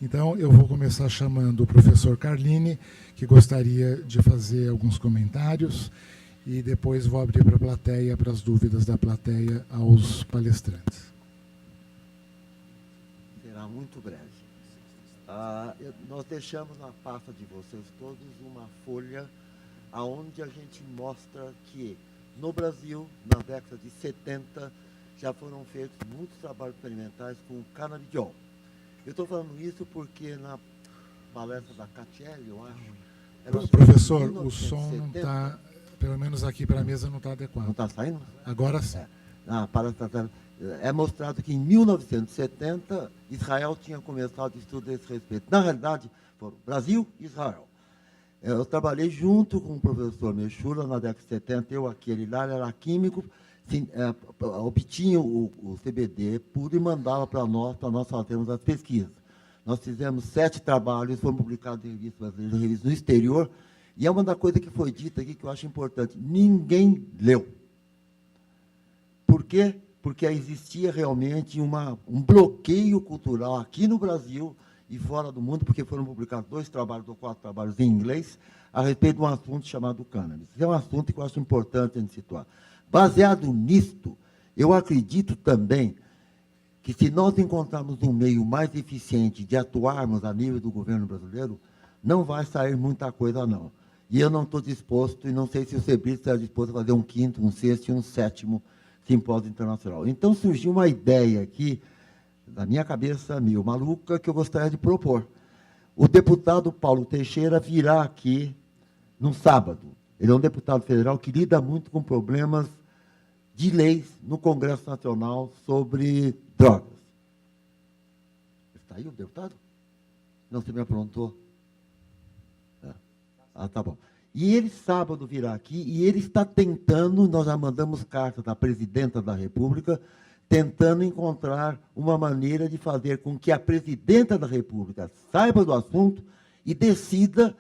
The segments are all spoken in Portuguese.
Então, eu vou começar chamando o professor Carlini, que gostaria de fazer alguns comentários, e depois vou abrir para a plateia, para as dúvidas da plateia aos palestrantes. Será muito breve. Nós deixamos na pasta de vocês todos uma folha onde a gente mostra que, no Brasil, na década de 70, já foram feitos muitos trabalhos experimentais com canabidiol. Eu estou falando isso porque na palestra da Catiele, eu acho... Professor, o som não está, pelo menos aqui para a mesa, não está adequado. Não está saindo? Agora sim. Na palestra é mostrado que em 1970 Israel tinha começado o estudo a esse respeito. Na realidade, foram Brasil e Israel. Eu trabalhei junto com o professor Mechula na década de 70, eu aqui, ele lá, era químico, obtinha o CBD puro e mandava para nós fazermos as pesquisas. Nós fizemos 7 trabalhos, foram publicados em revistas no exterior, e é uma das coisas que foi dita aqui que eu acho importante. Ninguém leu. Por quê? Porque existia realmente um bloqueio cultural aqui no Brasil e fora do mundo, porque foram publicados 2 trabalhos ou 4 trabalhos em inglês a respeito de um assunto chamado cannabis. Esse é um assunto que eu acho importante a gente situar. Baseado nisto, eu acredito também que, se nós encontrarmos um meio mais eficiente de atuarmos a nível do governo brasileiro, não vai sair muita coisa, não. E eu não estou disposto, e não sei se o CEBRIS está disposto a fazer um 5º, um 6º e um 7º simpósio internacional. Então, surgiu uma ideia aqui, da minha cabeça meio maluca, que eu gostaria de propor. O deputado Paulo Teixeira virá aqui no sábado. Ele é um deputado federal que lida muito com problemas de leis no Congresso Nacional sobre drogas. Está aí o deputado? Não, você me aprontou? Tá bom. E ele, sábado, virá aqui, e ele está tentando, nós já mandamos carta da presidenta da República, tentando encontrar uma maneira de fazer com que a presidenta da República saiba do assunto e decida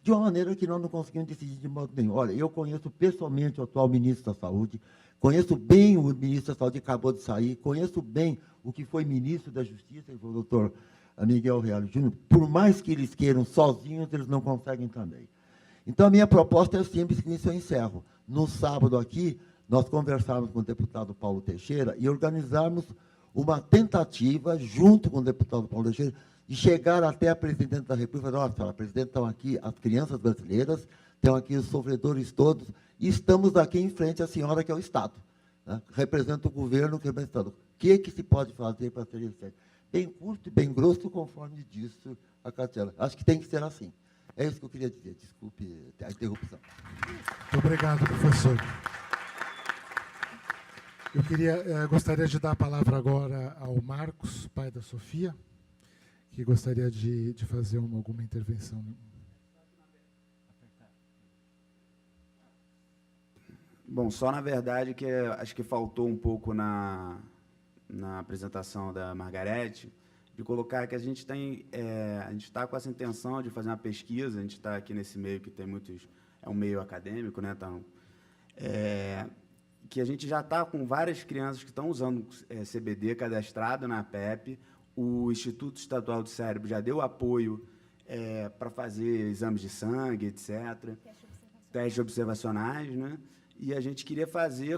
de uma maneira que nós não conseguimos decidir de modo nenhum. Olha, eu conheço pessoalmente o atual ministro da Saúde, conheço bem o ministro da Saúde que acabou de sair, conheço bem o que foi ministro da Justiça, que foi o doutor Miguel Reale Júnior. Por mais que eles queiram sozinhos, eles não conseguem também. Então, a minha proposta é simples, com isso eu encerro. No sábado aqui, nós conversarmos com o deputado Paulo Teixeira e organizarmos uma tentativa, junto com o deputado Paulo Teixeira, de chegar até a presidente da República. Olha, senhora, presidente, estão aqui as crianças brasileiras, estão aqui os sofredores todos, e estamos aqui em frente à senhora, que é o Estado, né? Representa o governo, que representa o Estado. O que se pode fazer para ser isso? Bem curto e bem grosso, conforme disse a Catiela. Acho que tem que ser assim. É isso que eu queria dizer. Desculpe a interrupção. Muito obrigado, professor. Eu gostaria de dar a palavra agora ao Marcos, pai da Sofia, que gostaria de fazer alguma intervenção. Bom, só na verdade que acho que faltou um pouco na apresentação da Margarete, de colocar que a gente está com essa intenção de fazer uma pesquisa, a gente está aqui nesse meio que tem muitos, é um meio acadêmico, né? Então, que a gente já está com várias crianças que estão usando CBD cadastrado na PEP, o Instituto Estadual do Cérebro já deu apoio para fazer exames de sangue, etc., testes observacionais, né? E a gente queria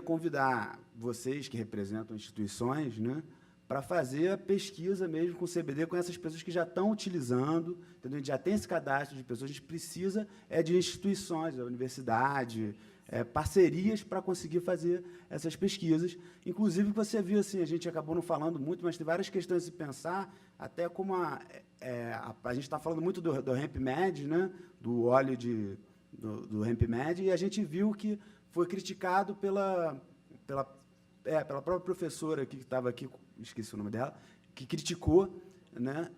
convidar vocês que representam instituições, né, para fazer a pesquisa mesmo com CBD, com essas pessoas que já estão utilizando, entendeu? A gente já tem esse cadastro de pessoas, a gente precisa de instituições, da universidade, parcerias para conseguir fazer essas pesquisas. Inclusive, você viu, assim, a gente acabou não falando muito, mas tem várias questões de pensar, até como a gente está falando muito do HempMed, né, do óleo do HempMed, e a gente viu que foi criticado pela própria professora que estava aqui, esqueci o nome dela, que criticou, né?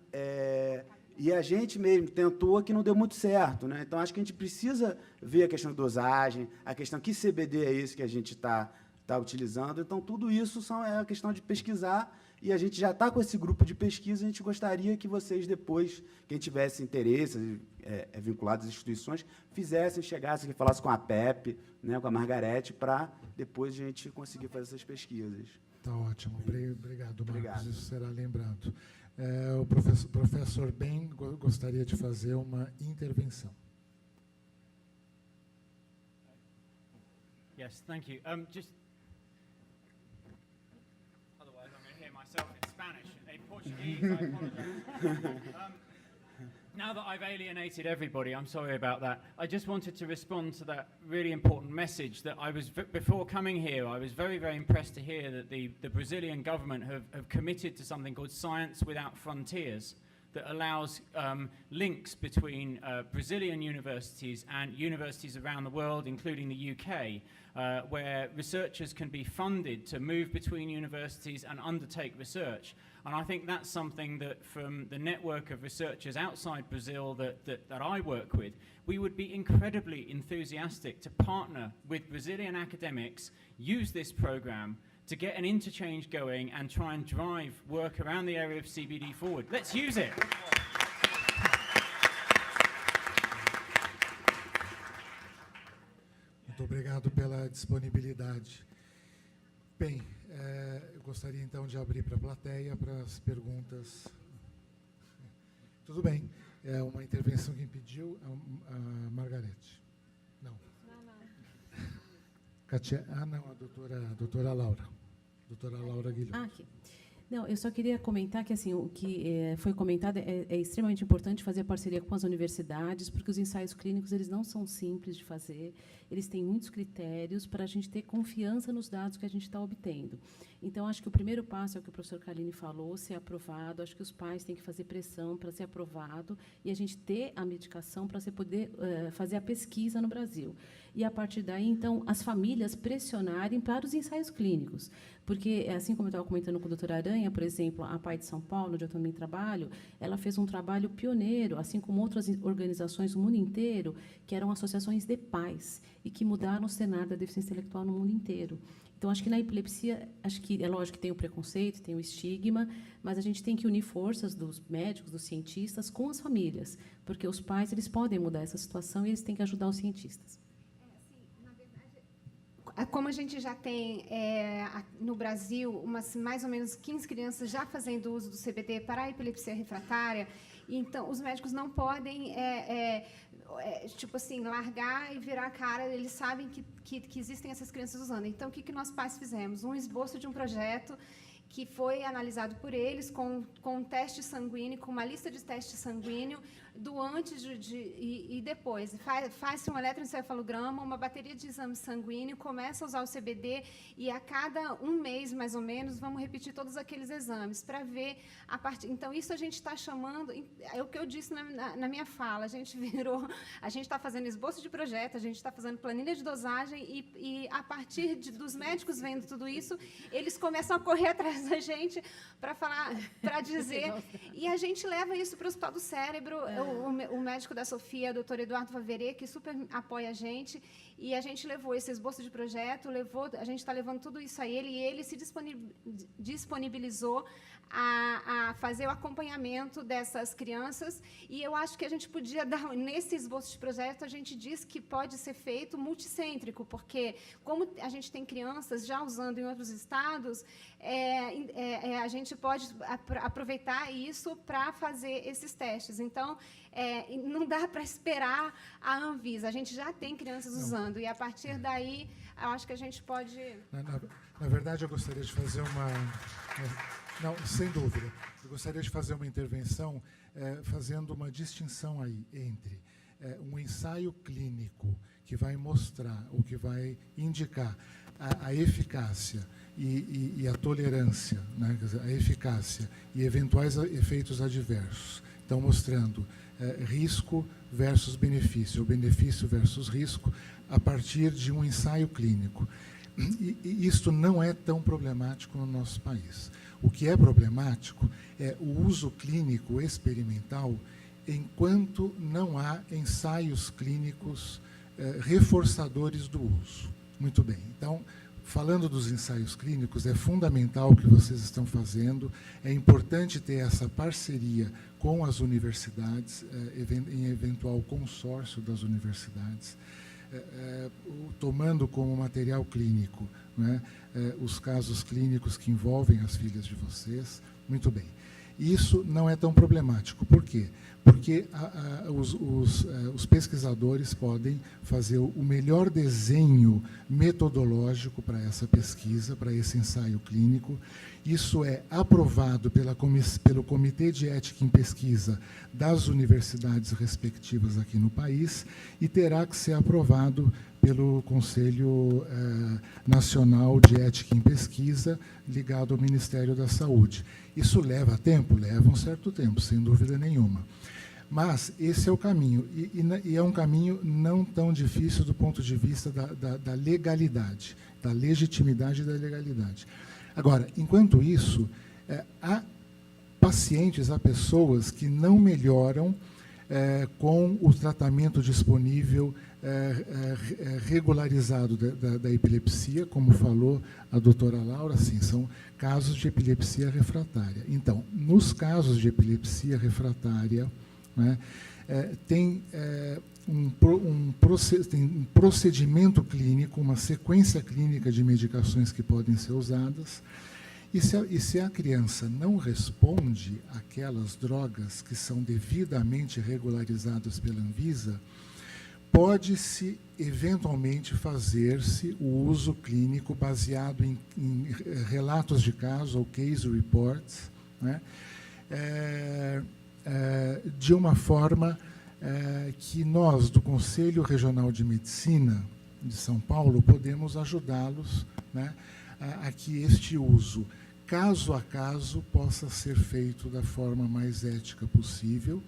E a gente mesmo tentou, que não deu muito certo, né? Então, acho que a gente precisa ver a questão de dosagem, a questão que CBD é esse que a gente está utilizando. Então, tudo isso é a questão de pesquisar, e a gente já está com esse grupo de pesquisa, a gente gostaria que vocês, depois, quem tivesse interesse, vinculados às instituições, chegassem e falassem com a PEP, né, com a Margarete, para depois a gente conseguir fazer essas pesquisas. Está ótimo. Obrigado, Marcos. Isso será lembrado. O professor Ben gostaria de fazer uma intervenção. Yes, thank you. Just otherwise, I'm going to hear myself in Spanish. In Portuguese, I apologize. Now that I've alienated everybody, I'm sorry about that. I just wanted to respond to that really important message that before coming here, I was very, very impressed to hear that the Brazilian government have committed to something called Science Without Frontiers, that allows links between Brazilian universities and universities around the world, including the UK, where researchers can be funded to move between universities and undertake research. And I think that's something that from the network of researchers outside Brazil that I work with, we would be incredibly enthusiastic to partner with Brazilian academics, use this program to get an interchange going and try and drive work around the area of CBD forward. Let's use it. Muito obrigado pela disponibilidade. Bem, eu gostaria então de abrir para a plateia, para as perguntas. Tudo bem. É uma intervenção que pediu a Margarete. Não. Katia, não, a doutora Laura. Doutora Laura Guilherme. Aqui. Não, eu só queria comentar que assim, o que foi comentado é extremamente importante fazer parceria com as universidades, porque os ensaios clínicos eles não são simples de fazer, eles têm muitos critérios para a gente ter confiança nos dados que a gente está obtendo. Então, acho que o primeiro passo é o que o professor Carlini falou, ser aprovado. Acho que os pais têm que fazer pressão para ser aprovado e a gente ter a medicação para você poder fazer a pesquisa no Brasil. E, a partir daí, então, as famílias pressionarem para os ensaios clínicos. Porque, assim como eu estava comentando com a doutora Aranha, por exemplo, a PAI de São Paulo, onde eu também trabalho, ela fez um trabalho pioneiro, assim como outras organizações no mundo inteiro, que eram associações de pais, e que mudaram o cenário da deficiência intelectual no mundo inteiro. Então, acho que na epilepsia, acho que é lógico que tem o preconceito, tem o estigma, mas a gente tem que unir forças dos médicos, dos cientistas, com as famílias, porque os pais eles podem mudar essa situação e eles têm que ajudar os cientistas. Como a gente já tem no Brasil mais ou menos 15 crianças já fazendo uso do CBD para a epilepsia refratária, então os médicos não podem tipo assim, largar e virar a cara. Eles sabem que existem essas crianças usando. Então, o que nós pais fizemos? Um esboço de um projeto que foi analisado por eles com um teste sanguíneo, com uma lista de teste sanguíneo do antes e depois. Faz-se um eletroencefalograma, uma bateria de exame sanguíneo, começa a usar o CBD e a cada um mês, mais ou menos, vamos repetir todos aqueles exames para ver a parte. Então, isso a gente está chamando, é o que eu disse na minha fala, a gente está fazendo esboço de projeto, a gente está fazendo planilha de dosagem e a partir dos médicos vendo tudo isso, eles começam a correr atrás da gente para falar, para dizer, e a gente leva isso para o Hospital do Cérebro. O médico da Sofia, o doutor Eduardo Favere, que super apoia a gente, e a gente levou esse esboço de projeto, a gente está levando tudo isso a ele, e ele se disponibilizou a fazer o acompanhamento dessas crianças, e eu acho que a gente podia dar, nesse esboço de projeto, a gente diz que pode ser feito multicêntrico, porque, como a gente tem crianças já usando em outros estados, a gente pode aproveitar isso para fazer esses testes. Então, não dá para esperar a Anvisa. A gente já tem crianças usando. E, a partir daí, eu acho que a gente pode... Na verdade, eu gostaria de fazer uma... Não, sem dúvida. Eu gostaria de fazer uma intervenção fazendo uma distinção aí entre um ensaio clínico que vai mostrar, ou que vai indicar a eficácia e a tolerância, né? Quer dizer, a eficácia e eventuais efeitos adversos. Então, mostrando risco versus benefício, ou benefício versus risco, a partir de um ensaio clínico. E isto não é tão problemático no nosso país. O que é problemático é o uso clínico experimental enquanto não há ensaios clínicos reforçadores do uso. Muito bem. Então, falando dos ensaios clínicos, é fundamental o que vocês estão fazendo, é importante ter essa parceria com as universidades, em eventual consórcio das universidades, tomando como material clínico, né, os casos clínicos que envolvem as filhas de vocês. Muito bem. Isso não é tão problemático. Por quê? Porque os pesquisadores podem fazer o melhor desenho metodológico para essa pesquisa, para esse ensaio clínico. Isso é aprovado pelo Comitê de Ética em Pesquisa das universidades respectivas aqui no país e terá que ser aprovado pelo Conselho Nacional de Ética em Pesquisa, ligado ao Ministério da Saúde. Isso leva tempo? Leva um certo tempo, sem dúvida nenhuma. Mas esse é o caminho, e é um caminho não tão difícil do ponto de vista da legalidade, da legitimidade e da legalidade. Agora, enquanto isso, há pacientes, há pessoas que não melhoram com o tratamento disponível regularizado da epilepsia, como falou a doutora Laura, sim, são casos de epilepsia refratária. Então, nos casos de epilepsia refratária, né, tem um procedimento clínico, uma sequência clínica de medicações que podem ser usadas, e se a criança não responde àquelas drogas que são devidamente regularizadas pela Anvisa, pode-se, eventualmente, fazer-se o uso clínico baseado em relatos de caso, ou case reports, né, de uma forma que nós, do Conselho Regional de Medicina de São Paulo, podemos ajudá-los, né, a que este uso, caso a caso, possa ser feito da forma mais ética possível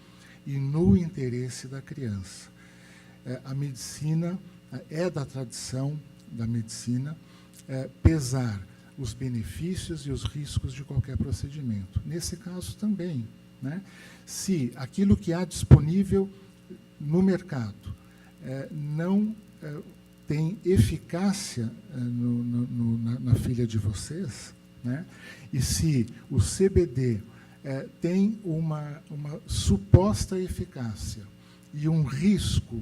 e no interesse da criança. A medicina, é da tradição da medicina, pesar os benefícios e os riscos de qualquer procedimento. Nesse caso também, né? Se aquilo que há disponível no mercado não tem eficácia na filha de vocês, né? E se o CBD tem uma suposta eficácia e um risco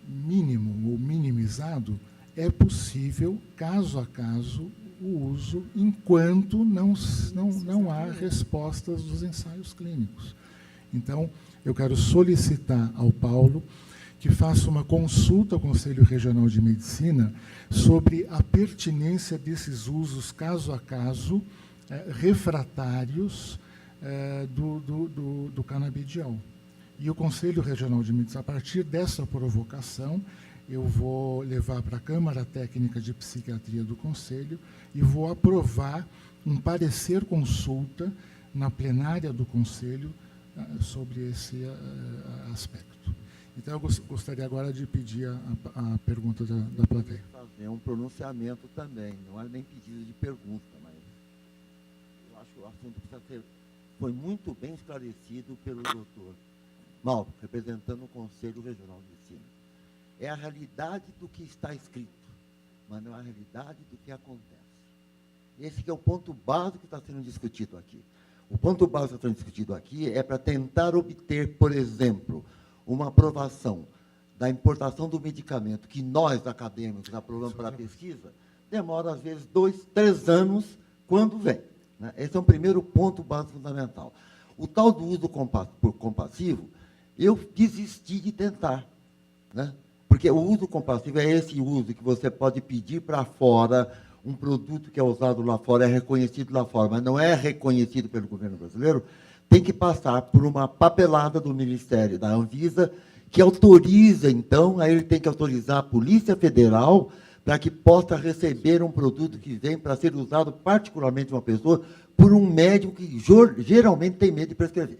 mínimo ou minimizado, é possível, caso a caso, o uso, enquanto não há respostas dos ensaios clínicos. Então, eu quero solicitar ao Paulo que faça uma consulta ao Conselho Regional de Medicina sobre a pertinência desses usos, caso a caso, refratários do canabidiol. E o Conselho Regional de Medicina, a partir dessa provocação, eu vou levar para a Câmara Técnica de Psiquiatria do Conselho e vou aprovar um parecer consulta na plenária do Conselho sobre esse aspecto. Então, eu gostaria agora de pedir a pergunta da plateia. É um pronunciamento também, não é nem pedido de pergunta, mas eu acho que o assunto foi muito bem esclarecido pelo doutor Mauro, representando o Conselho Regional de Medicina. É a realidade do que está escrito, mas não é a realidade do que acontece. Esse que é o ponto básico que está sendo discutido aqui. O ponto básico que está sendo discutido aqui é para tentar obter, por exemplo, uma aprovação da importação do medicamento que nós, acadêmicos, aprovamos para a pesquisa, demora, às vezes, 2, 3 anos quando vem, né? Esse é o primeiro ponto básico fundamental. O tal do uso compassivo, eu desisti de tentar, né? Porque o uso compassivo é esse uso que você pode pedir para fora, um produto que é usado lá fora, é reconhecido lá fora, mas não é reconhecido pelo governo brasileiro, tem que passar por uma papelada do Ministério, da Anvisa, que autoriza, então, aí ele tem que autorizar a Polícia Federal para que possa receber um produto que vem para ser usado particularmente uma pessoa por um médico que geralmente tem medo de prescrever.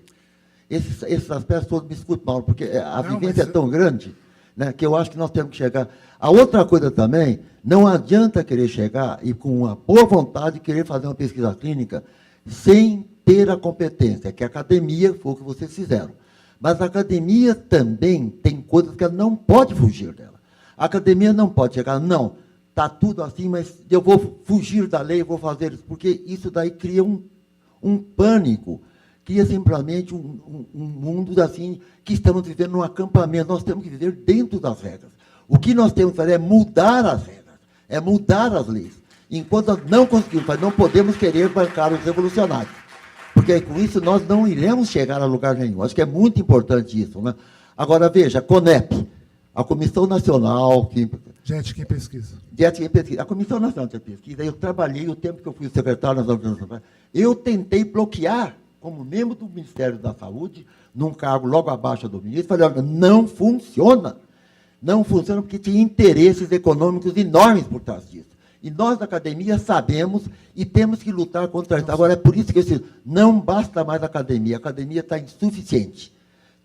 Esses aspectos todos me desculpem, Mauro, porque a vivência é tão grande, né, que eu acho que nós temos que chegar. A outra coisa também, não adianta querer chegar e, com uma boa vontade, querer fazer uma pesquisa clínica sem ter a competência, que a academia foi o que vocês fizeram. Mas a academia também tem coisas que ela não pode fugir dela. A academia não pode chegar, não, está tudo assim, mas eu vou fugir da lei, vou fazer isso, porque isso daí cria um pânico, cria simplesmente um mundo assim, que estamos vivendo num acampamento. Nós temos que viver dentro das regras. O que nós temos que fazer é mudar as regras, é mudar as leis. Enquanto nós não conseguimos, não podemos querer bancar os revolucionários. Porque porque com isso nós não iremos chegar a lugar nenhum. Acho que é muito importante isso, né? Agora, veja, a CONEP, a Comissão Nacional De Ética em Pesquisa. de Ética em Pesquisa, a Comissão Nacional de Pesquisa, eu trabalhei o tempo que eu fui secretário nas organizações, eu tentei bloquear, como membro do Ministério da Saúde, num cargo logo abaixo do ministro, falei, olha, não funciona. Não funciona porque tinha interesses econômicos enormes por trás disso. E nós, da academia, sabemos e temos que lutar contra isso. Agora, é por isso que eu disse, não basta mais a academia está insuficiente.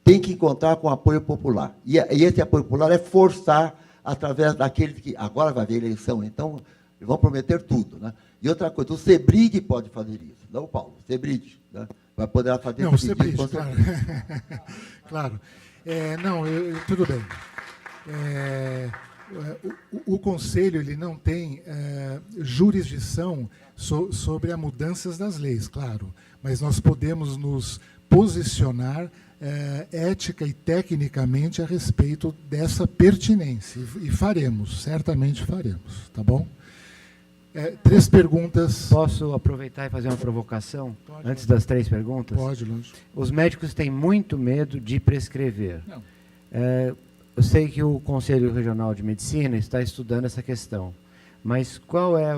Tem que encontrar com apoio popular. E esse apoio popular é forçar através daqueles que... Agora vai haver eleição, então eles vão prometer tudo. Né? E outra coisa, o CEBRID pode fazer isso. Não, Paulo, o CEBRID, né? Vai poder fazer... Não, o CEBRID, claro. Claro. Tudo bem. O Conselho ele não tem jurisdição sobre as mudanças das leis, claro, mas nós podemos nos posicionar ética e tecnicamente a respeito dessa pertinência, e faremos, certamente faremos, tá bom? 3 perguntas. Posso aproveitar e fazer uma provocação? Pode. Antes das 3 perguntas? Pode, lógico. Os médicos têm muito medo de prescrever. Não. Eu sei que o Conselho Regional de Medicina está estudando essa questão, mas qual é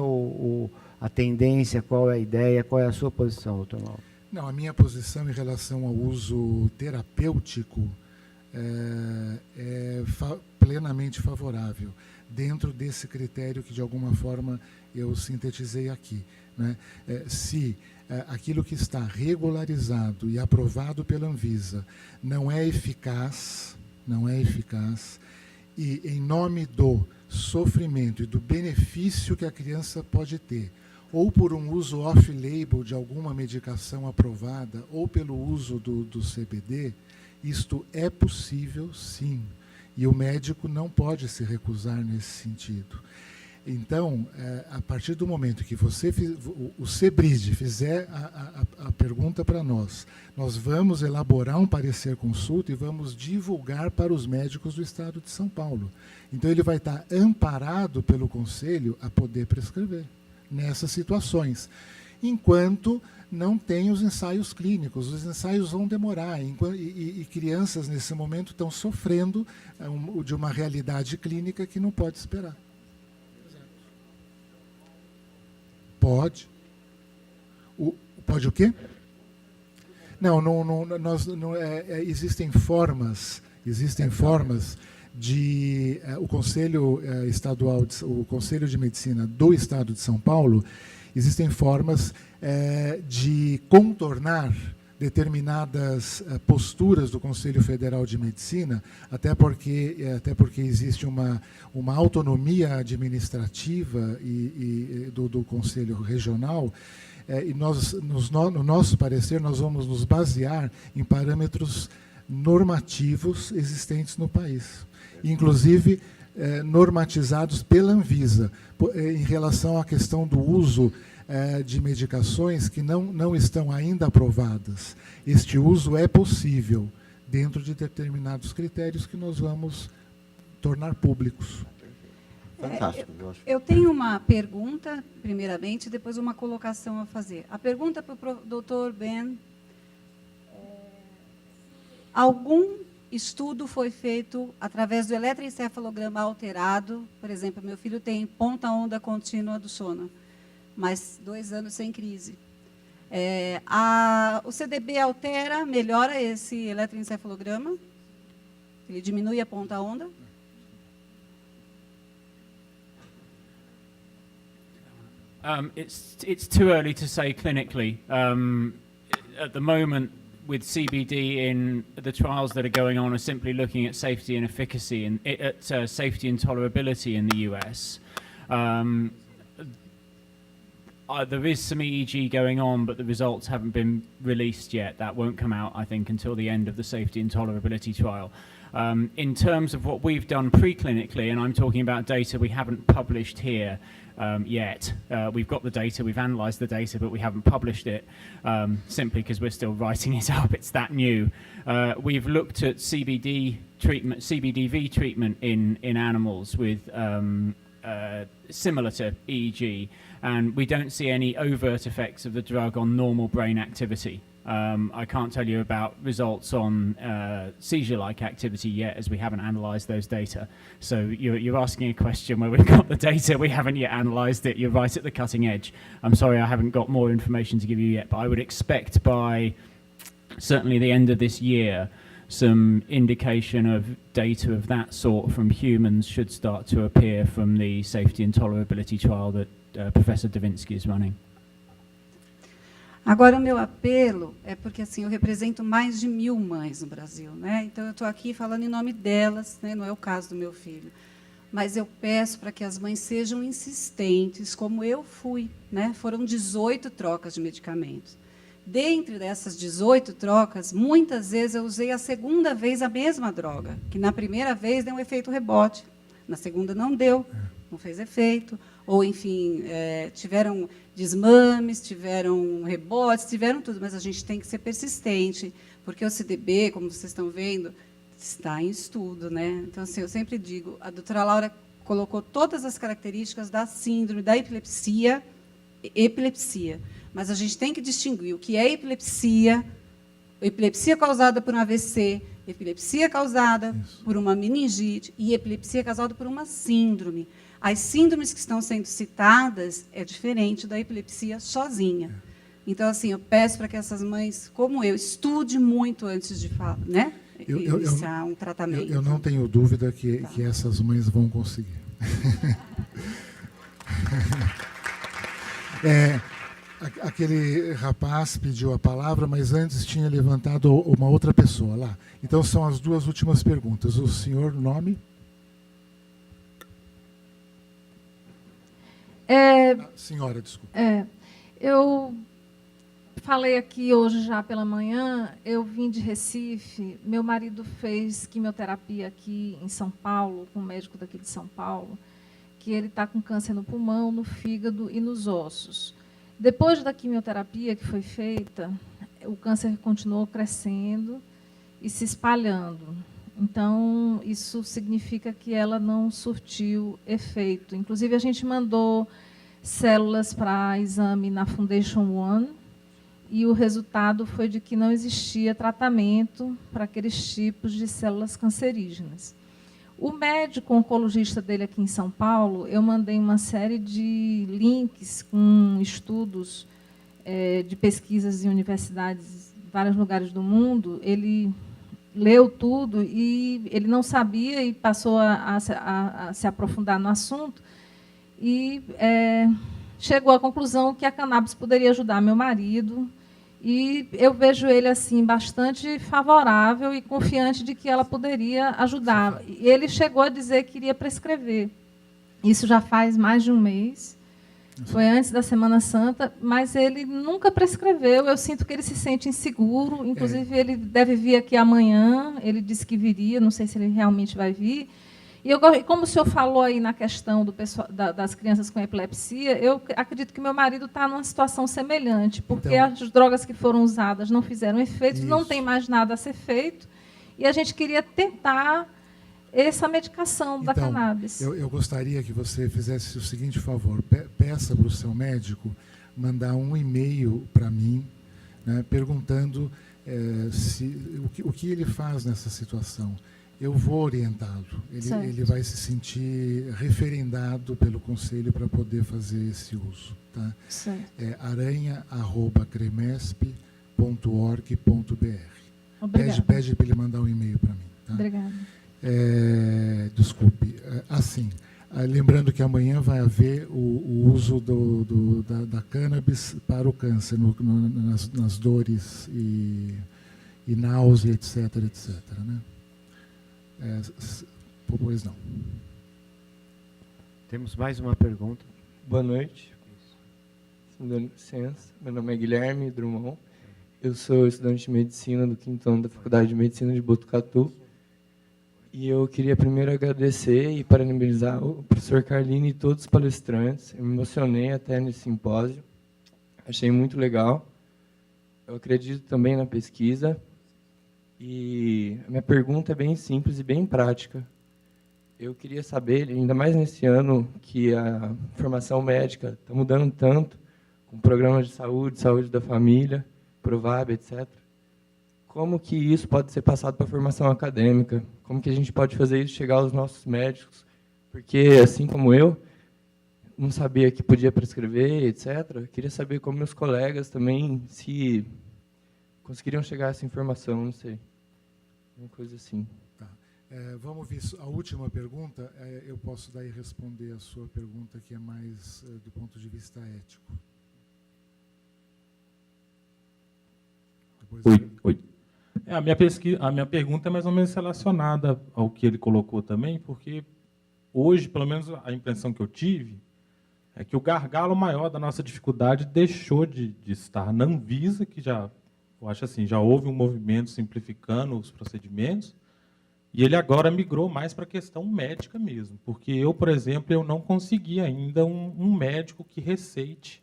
a tendência, qual é a ideia, qual é a sua posição, doutor Mauro? Não, a minha posição em relação ao uso terapêutico é plenamente favorável, dentro desse critério que, de alguma forma, eu sintetizei aqui. Né? Se aquilo que está regularizado e aprovado pela Anvisa não é eficaz, e em nome do sofrimento e do benefício que a criança pode ter, ou por um uso off-label de alguma medicação aprovada, ou pelo uso do CBD, isto é possível, sim. E o médico não pode se recusar nesse sentido. Então, a partir do momento que o CEBRID fizer a pergunta para nós vamos elaborar um parecer consulta e vamos divulgar para os médicos do Estado de São Paulo. Então, ele vai estar amparado pelo Conselho a poder prescrever nessas situações, enquanto não tem os ensaios clínicos. Os ensaios vão demorar, e crianças, nesse momento, estão sofrendo de uma realidade clínica que não pode esperar. Pode. Pode o quê? Existem formas de o Conselho Estadual, o Conselho de Medicina do Estado de São Paulo, existem formas de contornar determinadas posturas do Conselho Federal de Medicina, até porque existe uma autonomia administrativa do Conselho Regional, e nós, no nosso parecer, nós vamos nos basear em parâmetros normativos existentes no país, inclusive normatizados pela Anvisa, em relação à questão do uso de medicações que não estão ainda aprovadas. Este uso é possível dentro de determinados critérios que nós vamos tornar públicos. Fantástico, eu acho. Eu tenho uma pergunta, primeiramente, e depois uma colocação a fazer. A pergunta para o doutor Ben. Algum estudo foi feito através do eletroencefalograma alterado? Por exemplo, meu filho tem ponta-onda contínua do sono, mas 2 anos sem crise. O CDB altera, melhora esse eletroencefalograma? Ele diminui a ponta-onda? It's too early to say clinically. At the moment, with CBD in the trials that are going on, are simply looking at safety and efficacy and safety and tolerability in the US. There is some EEG going on, but the results haven't been released yet. That won't come out, I think, until the end of the safety and tolerability trial. In terms of what we've done preclinically, and I'm talking about data we haven't published here yet. We've got the data, we've analysed the data, but we haven't published it simply because we're still writing it up. It's that new. We've looked at CBD treatment, CBDV treatment in animals with similar to EEG, and we don't see any overt effects of the drug on normal brain activity. I can't tell you about results on seizure-like activity yet, as we haven't analysed those data. So you're asking a question where we've got the data, we haven't yet analysed it. You're right at the cutting edge. I'm sorry I haven't got more information to give you yet, but I would expect by certainly the end of this year, some indication of data of that sort from humans should start to appear from the safety and tolerability trial that Professor Davinsky is running. Agora, o meu apelo é porque assim eu represento mais de 1000 mães no Brasil, né? Então eu estou aqui falando em nome delas, né? Não é o caso do meu filho, mas eu peço para que as mães sejam insistentes, como eu fui, né? Foram 18 trocas de medicamentos. Dentre dessas 18 trocas, muitas vezes eu usei a segunda vez a mesma droga, que na primeira vez deu um efeito rebote, na segunda não deu, não fez efeito, ou, enfim, tiveram desmames, tiveram rebotes, tiveram tudo, mas a gente tem que ser persistente, porque o CDB, como vocês estão vendo, está em estudo, né? Então, assim, eu sempre digo, a doutora Laura colocou todas as características da síndrome, da epilepsia, mas a gente tem que distinguir o que é epilepsia causada por um AVC, epilepsia causada por uma meningite e epilepsia causada por uma síndrome. As síndromes que estão sendo citadas é diferente da epilepsia sozinha. Então, assim, eu peço para que essas mães, como eu, estude muito antes de falar, né? Iniciar um tratamento. Eu não tenho dúvida que essas mães vão conseguir. Aquele rapaz pediu a palavra, mas antes tinha levantado uma outra pessoa lá. Então, são as duas últimas perguntas. O senhor, nome? Senhora, desculpa. Eu falei aqui hoje já pela manhã, eu vim de Recife, meu marido fez quimioterapia aqui em São Paulo, com um médico daqui de São Paulo, que ele está com câncer no pulmão, no fígado e nos ossos. Depois da quimioterapia que foi feita, o câncer continuou crescendo e se espalhando. Então, isso significa que ela não surtiu efeito. Inclusive, a gente mandou células para exame na Foundation One e o resultado foi de que não existia tratamento para aqueles tipos de células cancerígenas. O médico oncologista dele aqui em São Paulo, eu mandei uma série de links com estudos de pesquisas em universidades em vários lugares do mundo. Ele leu tudo e ele não sabia e passou a se aprofundar no assunto e chegou à conclusão que a cannabis poderia ajudar meu marido. E eu vejo ele assim bastante favorável e confiante de que ela poderia ajudar. E ele chegou a dizer que iria prescrever. Isso já faz mais de um mês. Foi antes da Semana Santa, mas ele nunca prescreveu. Eu sinto que ele se sente inseguro. Inclusive, ele deve vir aqui amanhã. Ele disse que viria, não sei se ele realmente vai vir. E como o senhor falou aí na questão do pessoal, das crianças com epilepsia, eu acredito que meu marido está numa situação semelhante, porque então, as drogas que foram usadas não fizeram efeito, isso. Não tem mais nada a ser feito, e a gente queria tentar essa medicação da cannabis. Eu gostaria que você fizesse o seguinte favor, peça para o seu médico mandar um e-mail para mim, né, perguntando o que ele faz nessa situação. Eu vou orientá-lo. Ele vai se sentir referendado pelo conselho para poder fazer esse uso. Tá? É aranha@cresp.org.br. Pede para ele mandar um e-mail para mim. Tá? Obrigada. Desculpe. Assim, lembrando que amanhã vai haver o uso da cannabis para o câncer, nas dores e náusea, etc. Né? Pois não. Temos mais uma pergunta. Boa noite. Me dando licença. Meu nome é Guilherme Drummond. Eu sou estudante de medicina do 5º ano da Faculdade de Medicina de Botucatu. E eu queria primeiro agradecer e parabenizar o professor Carlini e todos os palestrantes. Eu me emocionei até nesse simpósio. Achei muito legal. Eu acredito também na pesquisa. E a minha pergunta é bem simples e bem prática. Eu queria saber, ainda mais nesse ano que a formação médica está mudando tanto, com programas de saúde da família, Provab, etc. Como que isso pode ser passado para a formação acadêmica? Como que a gente pode fazer isso chegar aos nossos médicos? Porque, assim como eu, não sabia que podia prescrever, etc. Queria saber como meus colegas também, se conseguiriam chegar a essa informação, não sei. Uma coisa assim. Tá. Vamos ver a última pergunta. Eu posso daí responder a sua pergunta, que é mais do ponto de vista ético. Oi. A minha pergunta é mais ou menos relacionada ao que ele colocou também, porque hoje, pelo menos a impressão que eu tive, é que o gargalo maior da nossa dificuldade deixou de estar na Anvisa, que já, eu acho assim, já houve um movimento simplificando os procedimentos, e ele agora migrou mais para a questão médica mesmo, porque eu, por exemplo, eu não consegui ainda um médico que receite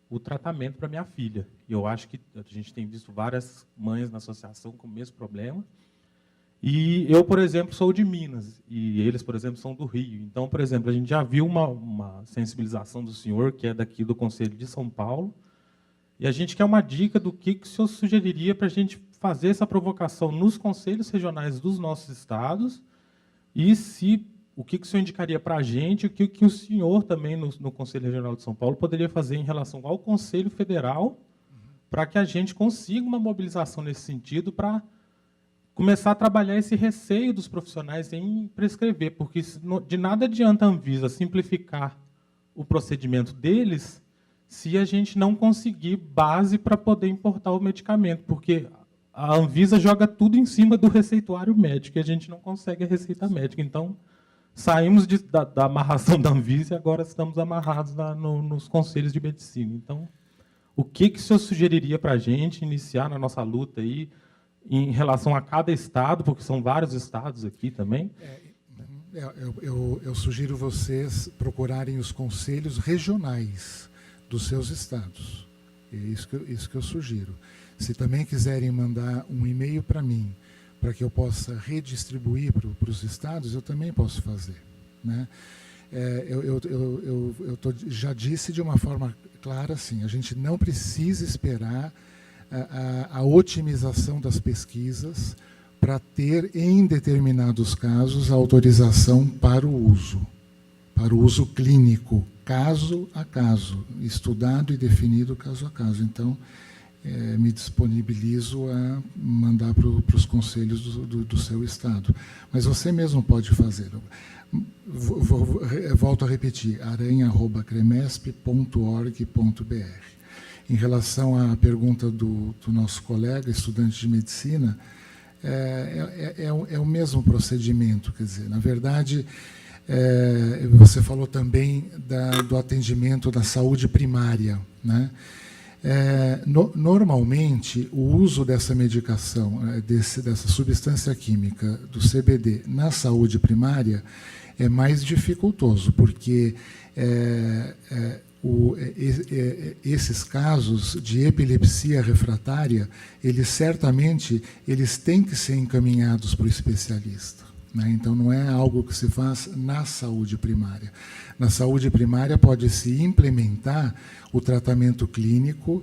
o tratamento para minha filha. E eu acho que a gente tem visto várias mães na associação com o mesmo problema. E eu, por exemplo, sou de Minas, e eles, por exemplo, são do Rio. Então, por exemplo, a gente já viu uma sensibilização do senhor, que é daqui do Conselho de São Paulo, e a gente quer uma dica do que o senhor sugeriria para a gente fazer essa provocação nos conselhos regionais dos nossos estados, e o que o senhor indicaria para a gente, o que o senhor também, no Conselho Regional de São Paulo, poderia fazer em relação ao Conselho Federal, para que a gente consiga uma mobilização nesse sentido, para começar a trabalhar esse receio dos profissionais em prescrever, porque de nada adianta a Anvisa simplificar o procedimento deles se a gente não conseguir base para poder importar o medicamento, porque a Anvisa joga tudo em cima do receituário médico e a gente não consegue a receita médica. Então, saímos da amarração da Anvisa e agora estamos amarrados nos conselhos de medicina. Então, o que o senhor sugeriria para a gente iniciar na nossa luta aí, em relação a cada estado, porque são vários estados aqui também? Eu sugiro vocês procurarem os conselhos regionais dos seus estados. É isso que eu sugiro. Se também quiserem mandar um e-mail para mim, para que eu possa redistribuir para os estados, eu também posso fazer, né? Já disse de uma forma clara, assim, a gente não precisa esperar a otimização das pesquisas para ter, em determinados casos, a autorização para o uso clínico, caso a caso, estudado e definido caso a caso. Então, me disponibilizo a mandar para os conselhos do seu estado. Mas você mesmo pode fazer. Volto a repetir, aranha@cremesp.org.br. Em relação à pergunta do nosso colega, estudante de medicina, é o mesmo procedimento. Quer dizer, na verdade, você falou também do atendimento da saúde primária, né? Normalmente, o uso dessa medicação, dessa substância química, do CBD, na saúde primária, é mais dificultoso, porque esses casos de epilepsia refratária, certamente têm que ser encaminhados para o especialista, né? Então, não é algo que se faz na saúde primária. Na saúde primária, pode-se implementar o tratamento clínico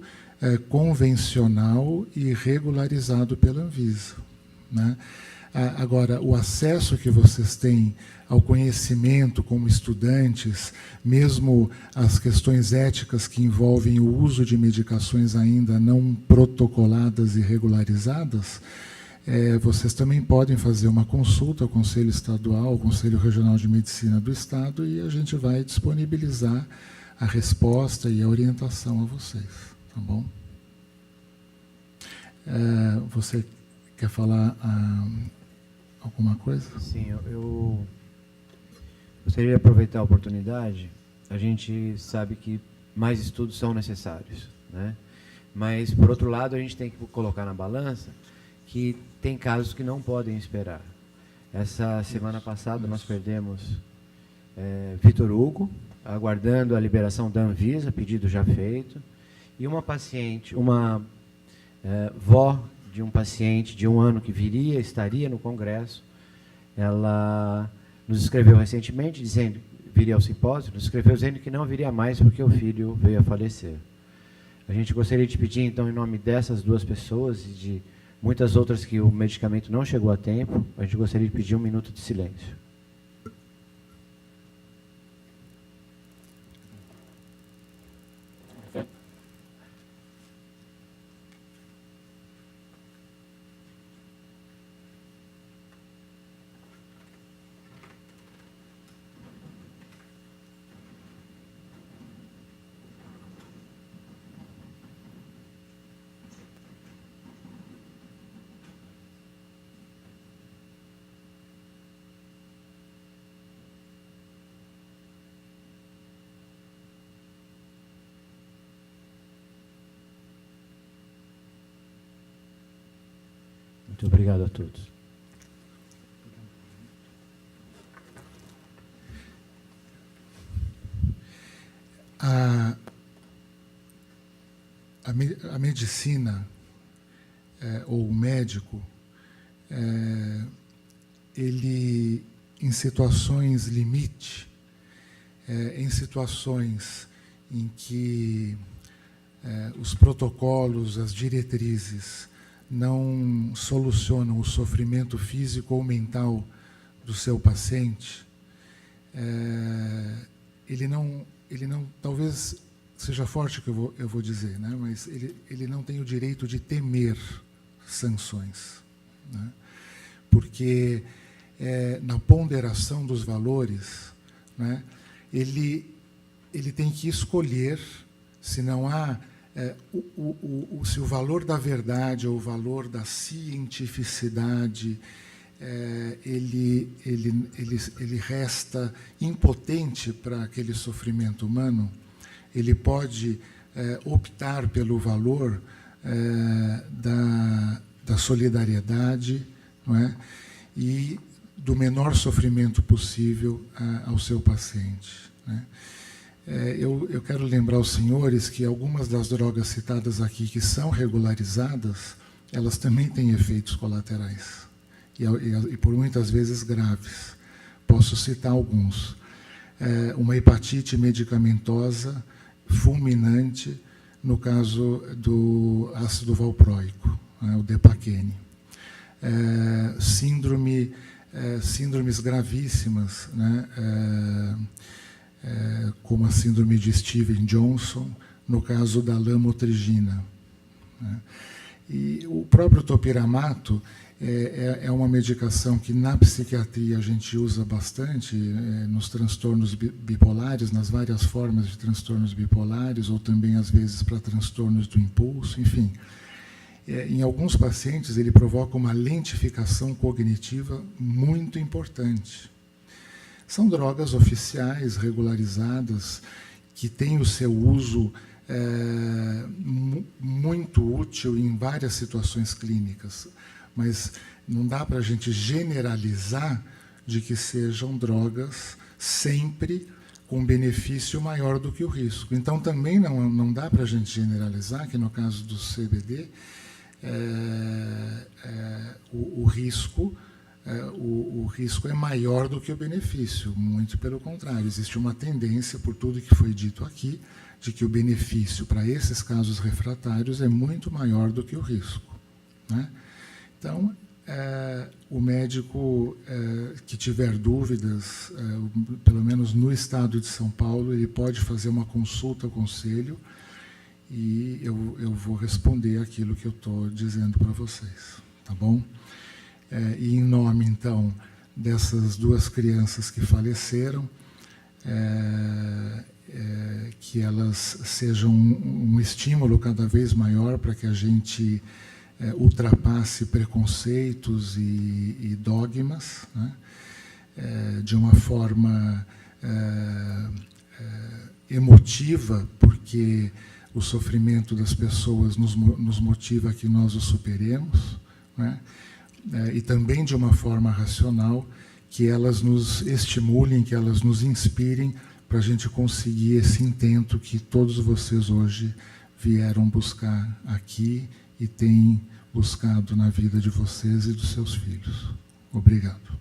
convencional e regularizado pela Anvisa, né? Agora, o acesso que vocês têm ao conhecimento como estudantes, mesmo as questões éticas que envolvem o uso de medicações ainda não protocoladas e regularizadas, vocês também podem fazer uma consulta ao Conselho Estadual, ao Conselho Regional de Medicina do Estado, e a gente vai disponibilizar a resposta e a orientação a vocês. Tá bom? Você quer falar alguma coisa? Sim, eu gostaria de aproveitar a oportunidade. A gente sabe que mais estudos são necessários, né? Mas, por outro lado, a gente tem que colocar na balança que tem casos que não podem esperar. Essa semana passada nós perdemos Vitor Hugo, aguardando a liberação da Anvisa, pedido já feito, e uma paciente, uma vó de um paciente de 1 ano que estaria no congresso, ela nos escreveu recentemente, viria ao simpósio, nos escreveu dizendo que não viria mais porque o filho veio a falecer. A gente gostaria de pedir, então, em nome dessas duas pessoas e de muitas outras que o medicamento não chegou a tempo, a gente gostaria de pedir 1 minuto de silêncio. Muito obrigado a todos. A medicina, ou o médico, ele, em situações limite, em situações em que os protocolos, as diretrizes não solucionam o sofrimento físico ou mental do seu paciente, ele não, talvez seja forte o que eu vou dizer, né? Mas ele não tem o direito de temer sanções, né? Porque na ponderação dos valores, né, ele tem que escolher, se não há se o valor da verdade ou o valor da cientificidade ele resta impotente para aquele sofrimento humano, ele pode optar pelo valor da solidariedade, não é? E do menor sofrimento possível ao seu paciente, né? Eu quero lembrar aos senhores que algumas das drogas citadas aqui, que são regularizadas, elas também têm efeitos colaterais, e por muitas vezes graves. Posso citar alguns. Uma hepatite medicamentosa fulminante, no caso do ácido valproico, o Depaquene. Síndromes gravíssimas, né? Como a síndrome de Steven-Johnson, no caso da lamotrigina, né? E o próprio topiramato é uma medicação que na psiquiatria a gente usa bastante, nos transtornos bipolares, nas várias formas de transtornos bipolares, ou também, às vezes, para transtornos do impulso, enfim. Em alguns pacientes, ele provoca uma lentificação cognitiva muito importante. São drogas oficiais, regularizadas, que têm o seu uso muito útil em várias situações clínicas, mas não dá para a gente generalizar de que sejam drogas sempre com benefício maior do que o risco. Então, também não dá para a gente generalizar que, no caso do CBD, o risco é maior do que o benefício, muito pelo contrário. Existe uma tendência, por tudo que foi dito aqui, de que o benefício para esses casos refratários é muito maior do que o risco, né? Então, o médico que tiver dúvidas, pelo menos no estado de São Paulo, ele pode fazer uma consulta ao conselho e eu vou responder aquilo que eu estou dizendo para vocês, tá bom? E em nome, então, dessas duas crianças que faleceram, que elas sejam um estímulo cada vez maior para que a gente ultrapasse preconceitos e dogmas, né? De uma forma emotiva, porque o sofrimento das pessoas nos motiva a que nós o superemos, né? E também de uma forma racional, que elas nos estimulem, que elas nos inspirem para a gente conseguir esse intento que todos vocês hoje vieram buscar aqui e têm buscado na vida de vocês e dos seus filhos. Obrigado.